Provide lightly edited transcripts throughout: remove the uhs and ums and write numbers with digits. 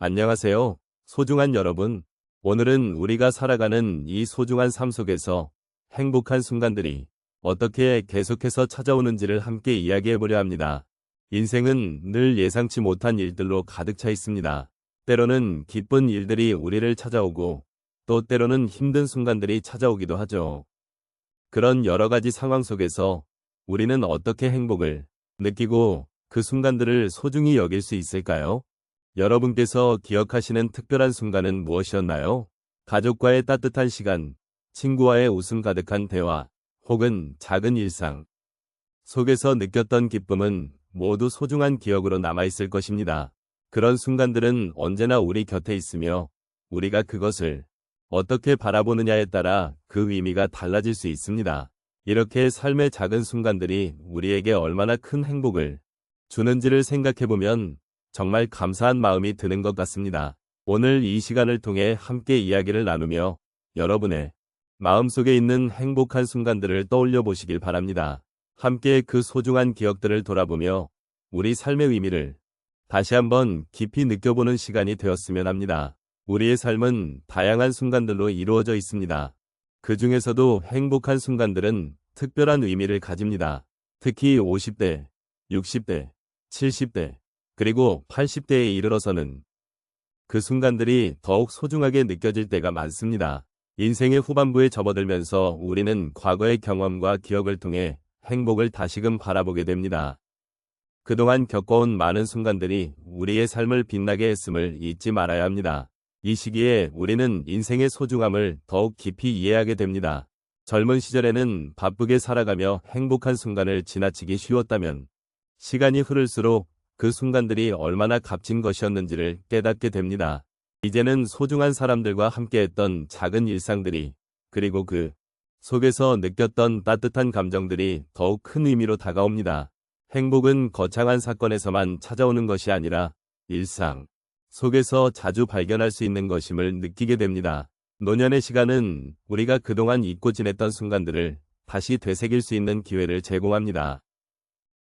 안녕하세요. 소중한 여러분. 오늘은 우리가 살아가는 이 소중한 삶 속에서 행복한 순간들이 어떻게 계속해서 찾아오는지를 함께 이야기해보려 합니다. 인생은 늘 예상치 못한 일들로 가득 차 있습니다. 때로는 기쁜 일들이 우리를 찾아오고 또 때로는 힘든 순간들이 찾아오기도 하죠. 그런 여러 가지 상황 속에서 우리는 어떻게 행복을 느끼고 그 순간들을 소중히 여길 수 있을까요? 여러분께서 기억하시는 특별한 순간은 무엇이었나요? 가족과의 따뜻한 시간, 친구와의 웃음 가득한 대화, 혹은 작은 일상 속에서 느꼈던 기쁨은 모두 소중한 기억으로 남아있을 것입니다. 그런 순간들은 언제나 우리 곁에 있으며 우리가 그것을 어떻게 바라보느냐에 따라 그 의미가 달라질 수 있습니다. 이렇게 삶의 작은 순간들이 우리에게 얼마나 큰 행복을 주는지를 생각해보면 정말 감사한 마음이 드는 것 같습니다. 오늘 이 시간을 통해 함께 이야기를 나누며 여러분의 마음속에 있는 행복한 순간들을 떠올려 보시길 바랍니다. 함께 그 소중한 기억들을 돌아보며 우리 삶의 의미를 다시 한번 깊이 느껴보는 시간이 되었으면 합니다. 우리의 삶은 다양한 순간들로 이루어져 있습니다. 그 중에서도 행복한 순간들은 특별한 의미를 가집니다. 특히 50대, 60대, 70대, 그리고 80대에 이르러서는 그 순간들이 더욱 소중하게 느껴질 때가 많습니다. 인생의 후반부에 접어들면서 우리는 과거의 경험과 기억을 통해 행복을 다시금 바라보게 됩니다. 그동안 겪어온 많은 순간들이 우리의 삶을 빛나게 했음을 잊지 말아야 합니다. 이 시기에 우리는 인생의 소중함을 더욱 깊이 이해하게 됩니다. 젊은 시절에는 바쁘게 살아가며 행복한 순간을 지나치기 쉬웠다면 시간이 흐를수록 그 순간들이 얼마나 값진 것이었는지를 깨닫게 됩니다. 이제는 소중한 사람들과 함께했던 작은 일상들이 그리고 그 속에서 느꼈던 따뜻한 감정들이 더욱 큰 의미로 다가옵니다. 행복은 거창한 사건에서만 찾아오는 것이 아니라 일상 속에서 자주 발견할 수 있는 것임을 느끼게 됩니다. 노년의 시간은 우리가 그동안 잊고 지냈던 순간들을 다시 되새길 수 있는 기회를 제공합니다.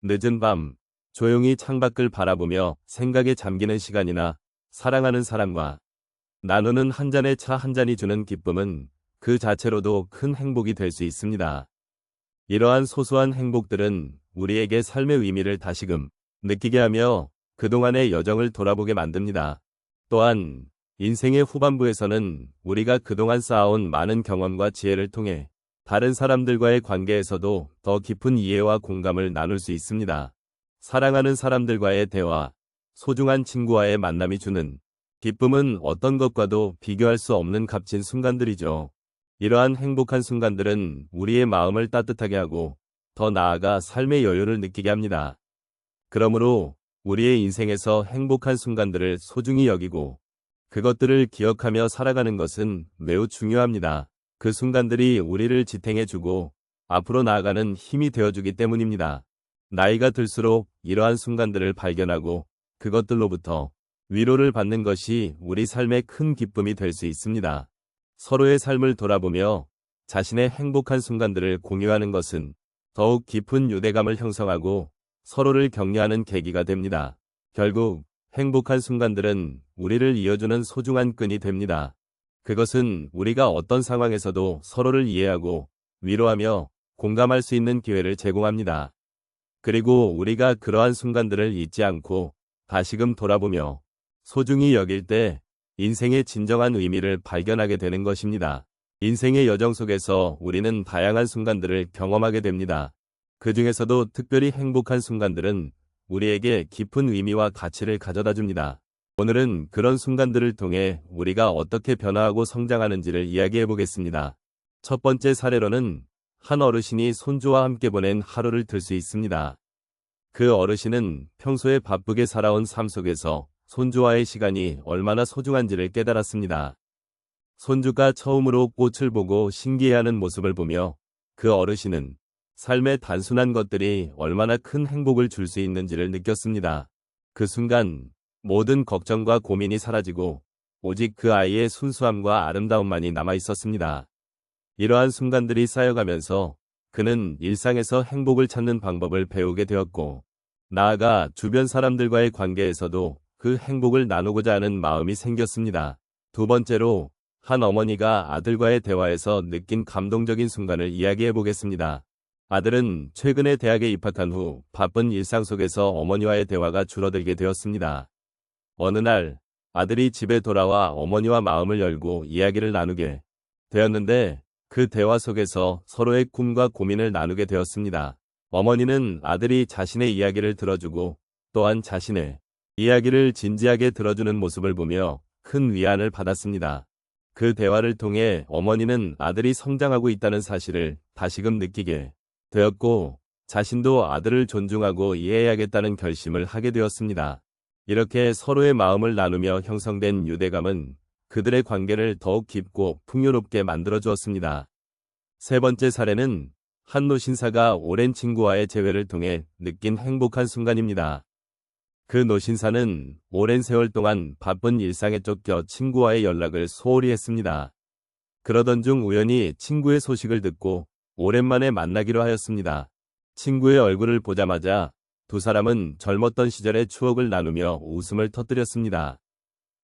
늦은 밤 조용히 창밖을 바라보며 생각에 잠기는 시간이나 사랑하는 사람과 나누는 한 잔의 차 한 잔이 주는 기쁨은 그 자체로도 큰 행복이 될 수 있습니다. 이러한 소소한 행복들은 우리에게 삶의 의미를 다시금 느끼게 하며 그동안의 여정을 돌아보게 만듭니다. 또한 인생의 후반부에서는 우리가 그동안 쌓아온 많은 경험과 지혜를 통해 다른 사람들과의 관계에서도 더 깊은 이해와 공감을 나눌 수 있습니다. 사랑하는 사람들과의 대화, 소중한 친구와의 만남이 주는 기쁨은 어떤 것과도 비교할 수 없는 값진 순간들이죠. 이러한 행복한 순간들은 우리의 마음을 따뜻하게 하고 더 나아가 삶의 여유를 느끼게 합니다. 그러므로 우리의 인생에서 행복한 순간들을 소중히 여기고 그것들을 기억하며 살아가는 것은 매우 중요합니다. 그 순간들이 우리를 지탱해주고 앞으로 나아가는 힘이 되어주기 때문입니다. 나이가 들수록 이러한 순간들을 발견하고 그것들로부터 위로를 받는 것이 우리 삶의 큰 기쁨이 될 수 있습니다. 서로의 삶을 돌아보며 자신의 행복한 순간들을 공유하는 것은 더욱 깊은 유대감을 형성하고 서로를 격려하는 계기가 됩니다. 결국 행복한 순간들은 우리를 이어주는 소중한 끈이 됩니다. 그것은 우리가 어떤 상황에서도 서로를 이해하고 위로하며 공감할 수 있는 기회를 제공합니다. 그리고 우리가 그러한 순간들을 잊지 않고 다시금 돌아보며 소중히 여길 때 인생의 진정한 의미를 발견하게 되는 것입니다. 인생의 여정 속에서 우리는 다양한 순간들을 경험하게 됩니다. 그 중에서도 특별히 행복한 순간들은 우리에게 깊은 의미와 가치를 가져다 줍니다. 오늘은 그런 순간들을 통해 우리가 어떻게 변화하고 성장하는지를 이야기해 보겠습니다. 첫 번째 사례로는 한 어르신이 손주와 함께 보낸 하루를 들 수 있습니다. 그 어르신은 평소에 바쁘게 살아온 삶 속에서 손주와의 시간이 얼마나 소중한지를 깨달았습니다. 손주가 처음으로 꽃을 보고 신기해하는 모습을 보며 그 어르신은 삶의 단순한 것들이 얼마나 큰 행복을 줄 수 있는지를 느꼈습니다. 그 순간 모든 걱정과 고민이 사라지고 오직 그 아이의 순수함과 아름다움만이 남아 있었습니다. 이러한 순간들이 쌓여가면서 그는 일상에서 행복을 찾는 방법을 배우게 되었고 나아가 주변 사람들과의 관계에서도 그 행복을 나누고자 하는 마음이 생겼습니다. 두 번째로, 한 어머니가 아들과의 대화에서 느낀 감동적인 순간을 이야기해 보겠습니다. 아들은 최근에 대학에 입학한 후 바쁜 일상 속에서 어머니와의 대화가 줄어들게 되었습니다. 어느 날 아들이 집에 돌아와 어머니와 마음을 열고 이야기를 나누게 되었는데 그 대화 속에서 서로의 꿈과 고민을 나누게 되었습니다. 어머니는 아들이 자신의 이야기를 들어주고 또한 자신의 이야기를 진지하게 들어주는 모습을 보며 큰 위안을 받았습니다. 그 대화를 통해 어머니는 아들이 성장하고 있다는 사실을 다시금 느끼게 되었고 자신도 아들을 존중하고 이해해야겠다는 결심을 하게 되었습니다. 이렇게 서로의 마음을 나누며 형성된 유대감은 그들의 관계를 더욱 깊고 풍요롭게 만들어 주었습니다. 세 번째 사례는 한 노신사가 오랜 친구와의 재회를 통해 느낀 행복한 순간입니다. 그 노신사는 오랜 세월 동안 바쁜 일상에 쫓겨 친구와의 연락을 소홀히 했습니다. 그러던 중 우연히 친구의 소식을 듣고 오랜만에 만나기로 하였습니다. 친구의 얼굴을 보자마자 두 사람은 젊었던 시절의 추억을 나누며 웃음을 터뜨렸습니다.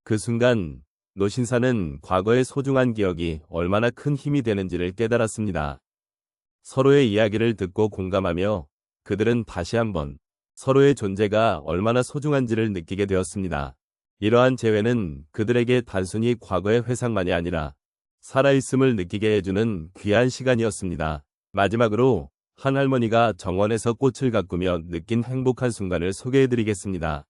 그 순간 노신사는 과거의 소중한 기억이 얼마나 큰 힘이 되는지를 깨달았습니다. 서로의 이야기를 듣고 공감하며 그들은 다시 한번 서로의 존재가 얼마나 소중한지를 느끼게 되었습니다. 이러한 재회는 그들에게 단순히 과거의 회상만이 아니라 살아있음을 느끼게 해주는 귀한 시간이었습니다. 마지막으로 한 할머니가 정원에서 꽃을 가꾸며 느낀 행복한 순간을 소개해드리겠습니다.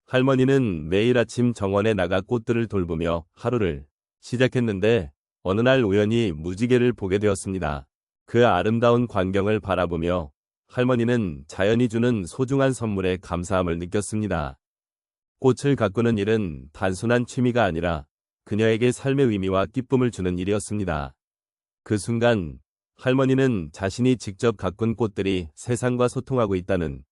할머니는 매일 아침 정원에 나가 꽃들을 돌보며 하루를 시작했는데 어느 날 우연히 무지개를 보게 되었습니다. 그 아름다운 광경을 바라보며 할머니는 자연이 주는 소중한 선물에 감사함을 느꼈습니다. 꽃을 가꾸는 일은 단순한 취미가 아니라 그녀에게 삶의 의미와 기쁨을 주는 일이었습니다. 그 순간 할머니는 자신이 직접 가꾼 꽃들이 세상과 소통하고 있다는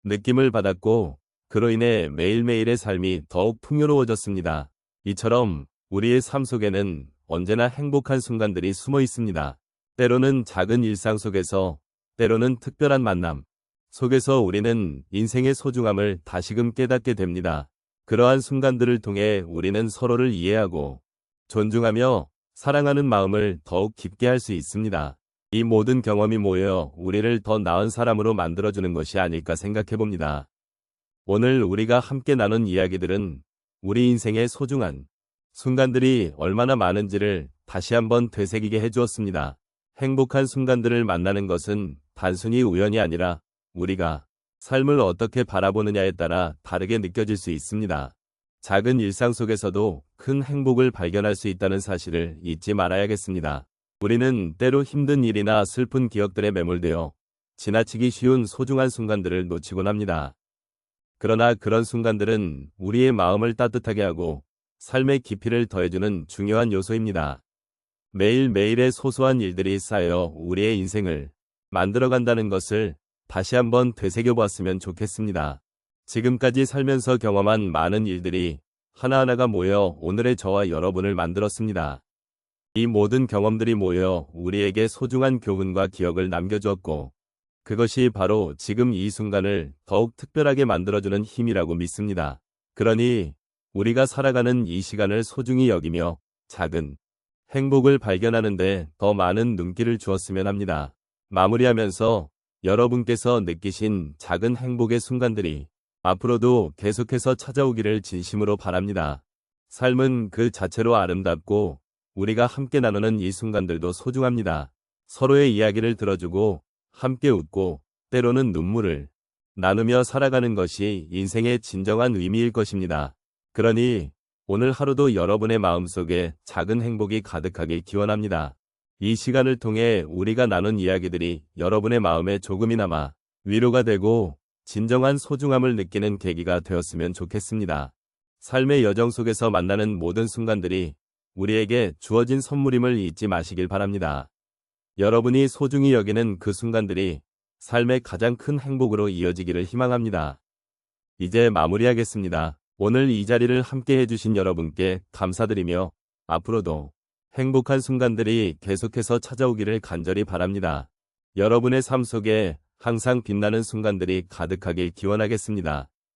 느낌을 받았고 그로 인해 매일매일의 삶이 더욱 풍요로워졌습니다. 이처럼 우리의 삶 속에는 언제나 행복한 순간들이 숨어 있습니다. 때로는 작은 일상 속에서, 때로는 특별한 만남 속에서 우리는 인생의 소중함을 다시금 깨닫게 됩니다. 그러한 순간들을 통해 우리는 서로를 이해하고 존중하며 사랑하는 마음을 더욱 깊게 할 수 있습니다. 이 모든 경험이 모여 우리를 더 나은 사람으로 만들어주는 것이 아닐까 생각해봅니다. 오늘 우리가 함께 나눈 이야기들은 우리 인생의 소중한 순간들이 얼마나 많은지를 다시 한번 되새기게 해주었습니다. 행복한 순간들을 만나는 것은 단순히 우연이 아니라 우리가 삶을 어떻게 바라보느냐에 따라 다르게 느껴질 수 있습니다. 작은 일상 속에서도 큰 행복을 발견할 수 있다는 사실을 잊지 말아야겠습니다. 우리는 때로 힘든 일이나 슬픈 기억들에 매몰되어 지나치기 쉬운 소중한 순간들을 놓치곤 합니다. 그러나 그런 순간들은 우리의 마음을 따뜻하게 하고 삶의 깊이를 더해주는 중요한 요소입니다. 매일매일의 소소한 일들이 쌓여 우리의 인생을 만들어간다는 것을 다시 한번 되새겨보았으면 좋겠습니다. 지금까지 살면서 경험한 많은 일들이 하나하나가 모여 오늘의 저와 여러분을 만들었습니다. 이 모든 경험들이 모여 우리에게 소중한 교훈과 기억을 남겨주었고 그것이 바로 지금 이 순간을 더욱 특별하게 만들어주는 힘이라고 믿습니다. 그러니 우리가 살아가는 이 시간을 소중히 여기며 작은 행복을 발견하는데 더 많은 눈길을 주었으면 합니다. 마무리하면서 여러분께서 느끼신 작은 행복의 순간들이 앞으로도 계속해서 찾아오기를 진심으로 바랍니다. 삶은 그 자체로 아름답고 우리가 함께 나누는 이 순간들도 소중합니다. 서로의 이야기를 들어주고 함께 웃고 때로는 눈물을 나누며 살아가는 것이 인생의 진정한 의미일 것입니다. 그러니 오늘 하루도 여러분의 마음속에 작은 행복이 가득하길 기원합니다. 이 시간을 통해 우리가 나눈 이야기들이 여러분의 마음에 조금이나마 위로가 되고 진정한 소중함을 느끼는 계기가 되었으면 좋겠습니다. 삶의 여정 속에서 만나는 모든 순간들이 우리에게 주어진 선물임을 잊지 마시길 바랍니다. 여러분이 소중히 여기는 그 순간들이 삶의 가장 큰 행복으로 이어지기를 희망합니다. 이제 마무리하겠습니다. 오늘 이 자리를 함께 해주신 여러분께 감사드리며 앞으로도 행복한 순간들이 계속해서 찾아오기를 간절히 바랍니다. 여러분의 삶 속에 항상 빛나는 순간들이 가득하길 기원하겠습니다.